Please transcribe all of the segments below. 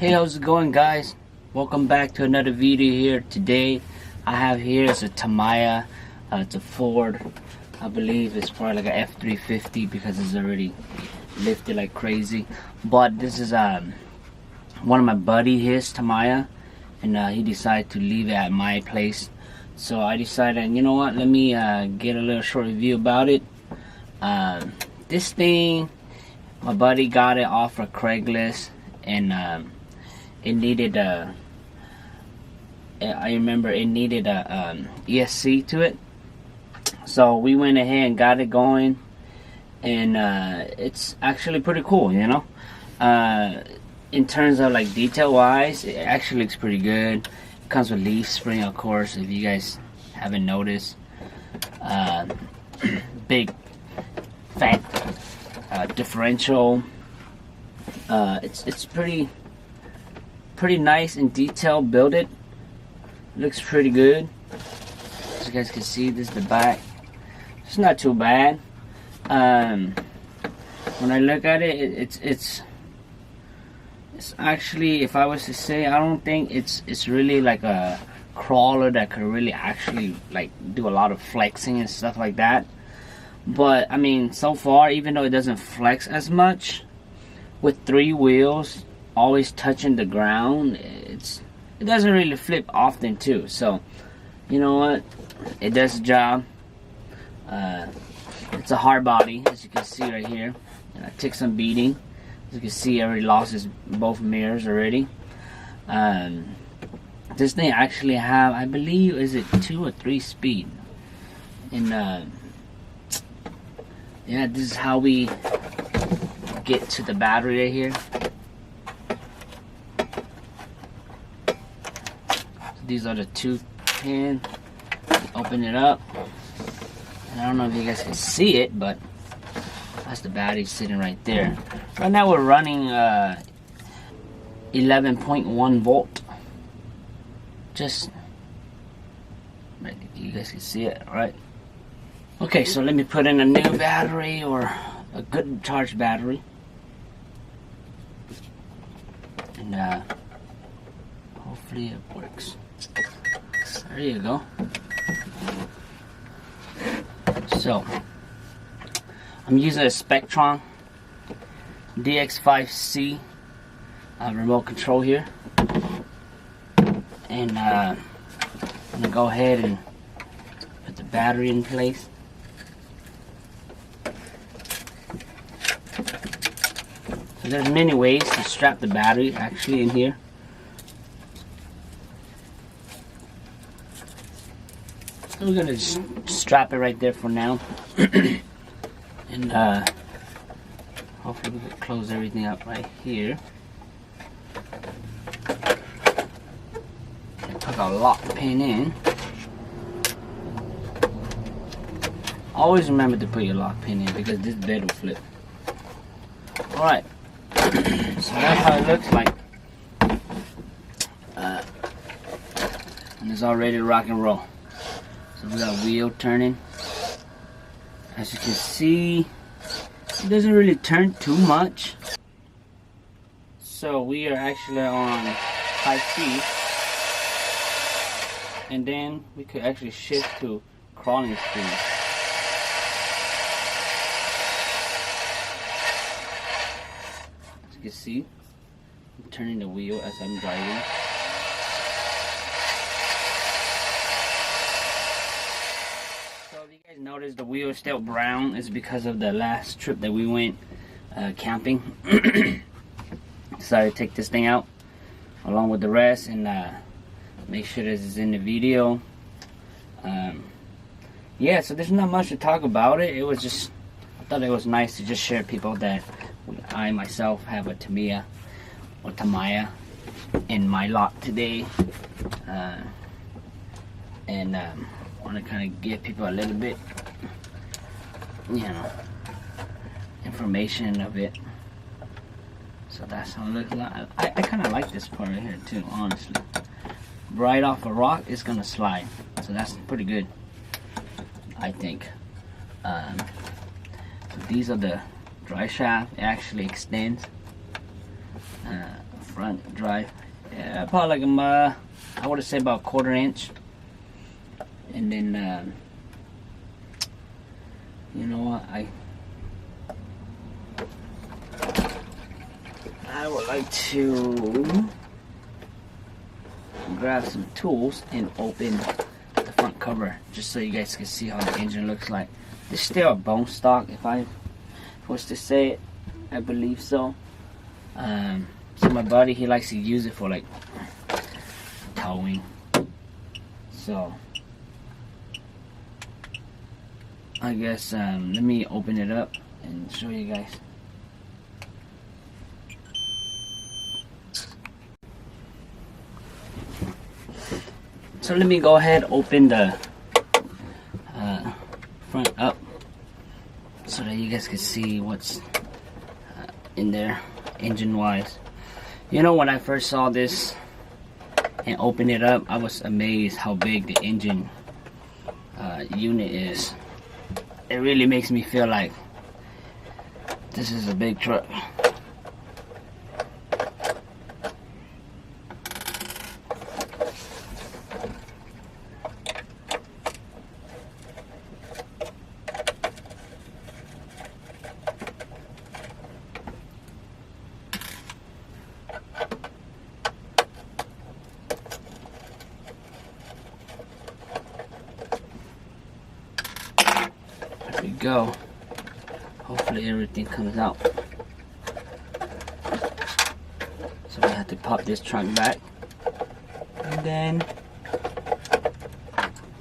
Hey, how's it going, guys? Welcome back to another video here. Today I have here is a Tamiya. It's a Ford. I believe it's probably like a F350 because it's already lifted like crazy. But this is one of my buddy, his Tamiya, and he decided to leave it at my place. So I decided, you know what, let me get a little short review about it. This thing, my buddy got it off of Craigslist, and it needed I remember it needed a ESC to it. So we went ahead and got it going, and it's actually pretty cool, you know. In terms of like detail wise, it actually looks pretty good. It comes with leaf spring, of course, if you guys haven't noticed. Big fat differential. It's pretty nice and detailed builded. Looks pretty good. As you guys can see, this is the back. It's not too bad. When I look at it, it's actually, if I was to say, I don't think it's really like a crawler that could really actually like do a lot of flexing and stuff like that. But I mean, so far, even though it doesn't flex as much, with 3 wheels always touching the ground, it doesn't really flip often too. So you know what, it does the job. It's a hard body, as you can see right here, and I took some beating. As you can see, I already lost both mirrors already. This thing actually have, I believe, is it 2 or 3 speed, and yeah, this is how we get to the battery right here. So these are the 2 pins. Open it up, and I don't know if you guys can see it, but that's the battery sitting right there. Right now we're running 11.1 volt. Just you guys can see it, right? Okay, so let me put in a new battery, or a good charged battery, and hopefully it works. There you go. So I'm using a Spectron DX5C remote control here, and I'm gonna go ahead and put the battery in place. So there's many ways to strap the battery actually in here. So we're gonna just strap it right there for now. And hopefully we can close everything up right here. And put a lock pin in. Always remember to put your lock pin in, because this bed will flip. Alright, so that's how it looks like. And it's all ready to rock and roll. So we got a wheel turning. As you can see, it doesn't really turn too much. So we are actually on high speed, and then we could actually shift to crawling speed. As you can see, I'm turning the wheel as I'm driving. Notice the wheel is still brown. Is because of the last trip that we went camping. Decided to take this thing out along with the rest, and make sure this is in the video. Yeah, so there's not much to talk about it. It was just, I thought it was nice to just share people that I myself have a Tamiya or Tamiya in my lot today, and want to kind of give people a little bit, you know, information of it. So that's how it looks like. I kind of like this part right here too, honestly. Right off a rock, it's gonna slide, so that's pretty good, I think. So these are the dry shaft. It actually extends front drive. Yeah, probably like I would say about 1/4 inch. And then you know what, I would like to grab some tools and open the front cover just so you guys can see how the engine looks like. It's still a bone stock, if I was to say it. I believe so. So my buddy, he likes to use it for like towing. So I guess let me open it up and show you guys. So let me go ahead, open the front up so that you guys can see what's in there engine wise. You know, when I first saw this and opened it up, I was amazed how big the engine unit is. It really makes me feel like this is a big truck. There we go. Hopefully everything comes out. So we have to pop this trunk back, and then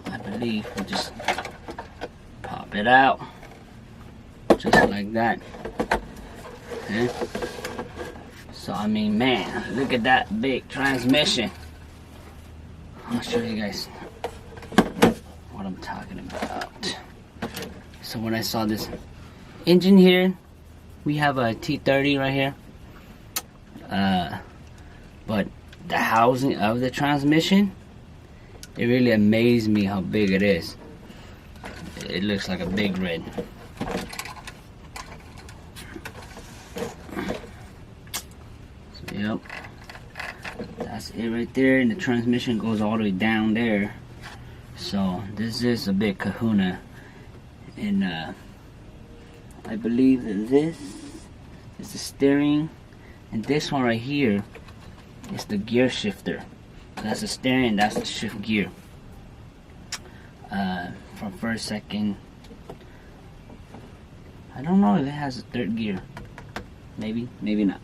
I believe we just pop it out just like that. Okay. So I mean, man, look at that big transmission. I'll show you guys what I'm talking about. So when I saw this engine here, we have a T30 right here, but the housing of the transmission, it really amazed me how big it is. It looks like a big red. So, yep, that's it right there, and the transmission goes all the way down there. So this is a big kahuna. And I believe that this is the steering, and this one right here is the gear shifter. That's the steering, and that's the shift gear. From first, second. I don't know if it has a third gear. Maybe, maybe not.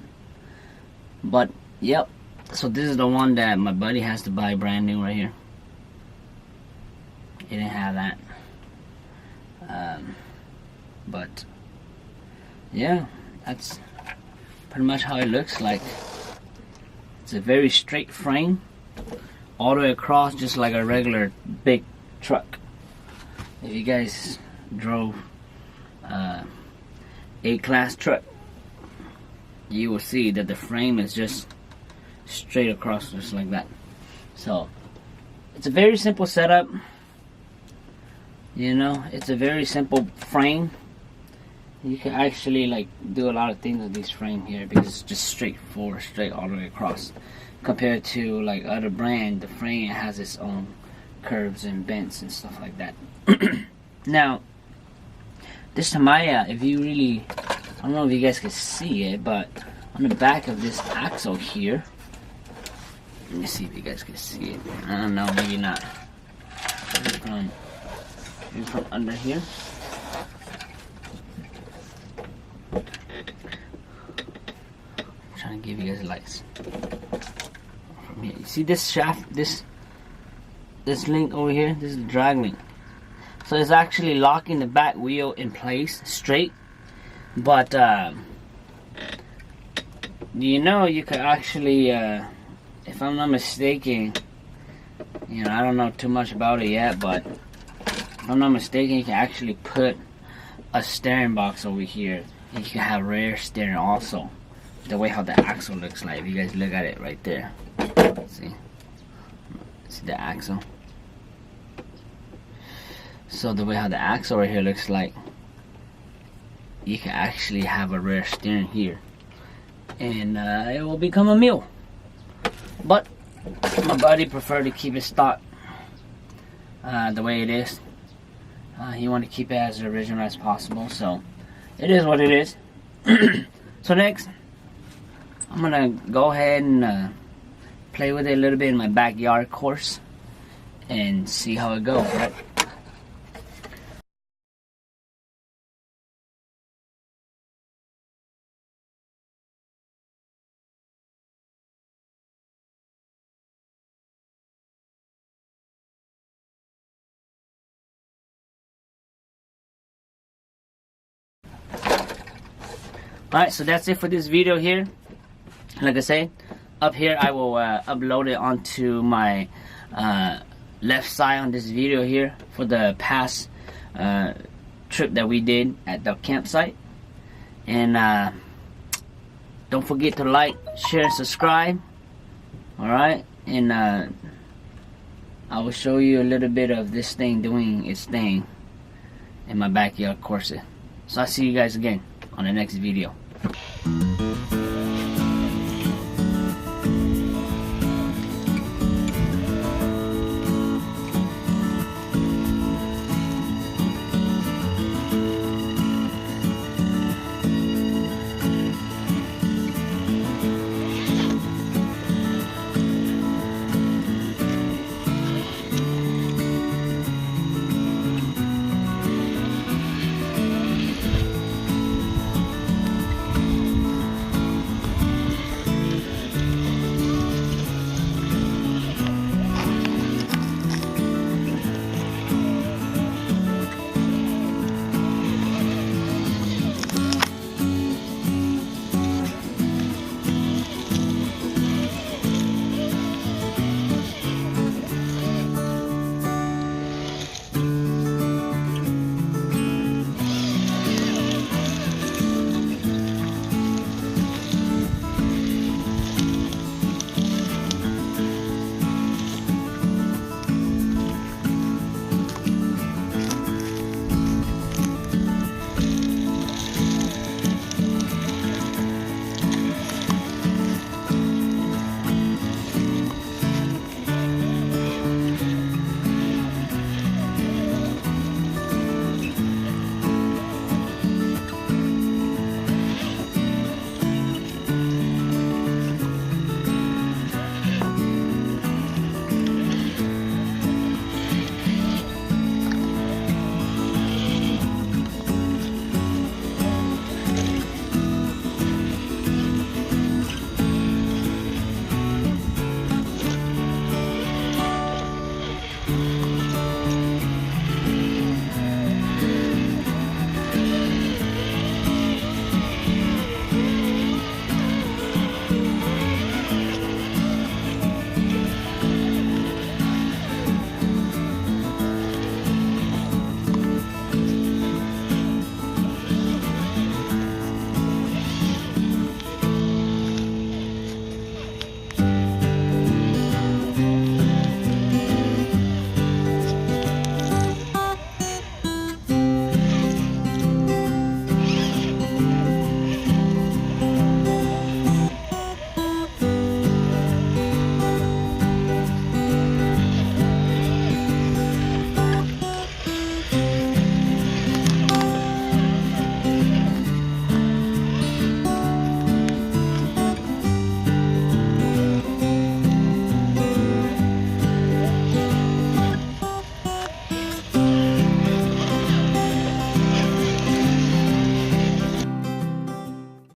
But yep. So this is the one that my buddy has to buy brand new right here. He didn't have that. But yeah, that's pretty much how it looks like. It's a very straight frame all the way across, just like a regular big truck. If you guys drove A-class truck, you will see that the frame is just straight across, just like that. So it's a very simple setup. You know, it's a very simple frame. You can actually like do a lot of things with this frame here because it's just straightforward, straight all the way across. Compared to like other brand, the frame has its own curves and bends and stuff like that. Now, this Tamiya, if you really, I don't know if you guys can see it, but on the back of this axle here, let me see if you guys can see it. I don't know, maybe not. From under here. I'm trying to give you guys lights. From here. You see this shaft, this link over here? This is the drag link. So it's actually locking the back wheel in place straight. But you know, you could actually if I'm not mistaken, you know, I don't know too much about it yet, but if I'm not mistaken, you can actually put a steering box over here. You can have rear steering also. The way how the axle looks like. If you guys look at it right there. See the axle? So the way how the axle right here looks like, you can actually have a rear steering here. and it will become a mule. But my buddy preferred to keep it stock the way it is. He wanted to keep it as original as possible, so it is what it is. So next, I'm gonna go ahead and play with it a little bit in my backyard course and see how it goes, right? Alright, so that's it for this video here. Like I say, up here I will upload it onto my left side on this video here for the past trip that we did at the campsite. And don't forget to like, share, and subscribe. Alright, and I will show you a little bit of this thing doing its thing in my backyard course. So I'll see you guys again on the next video.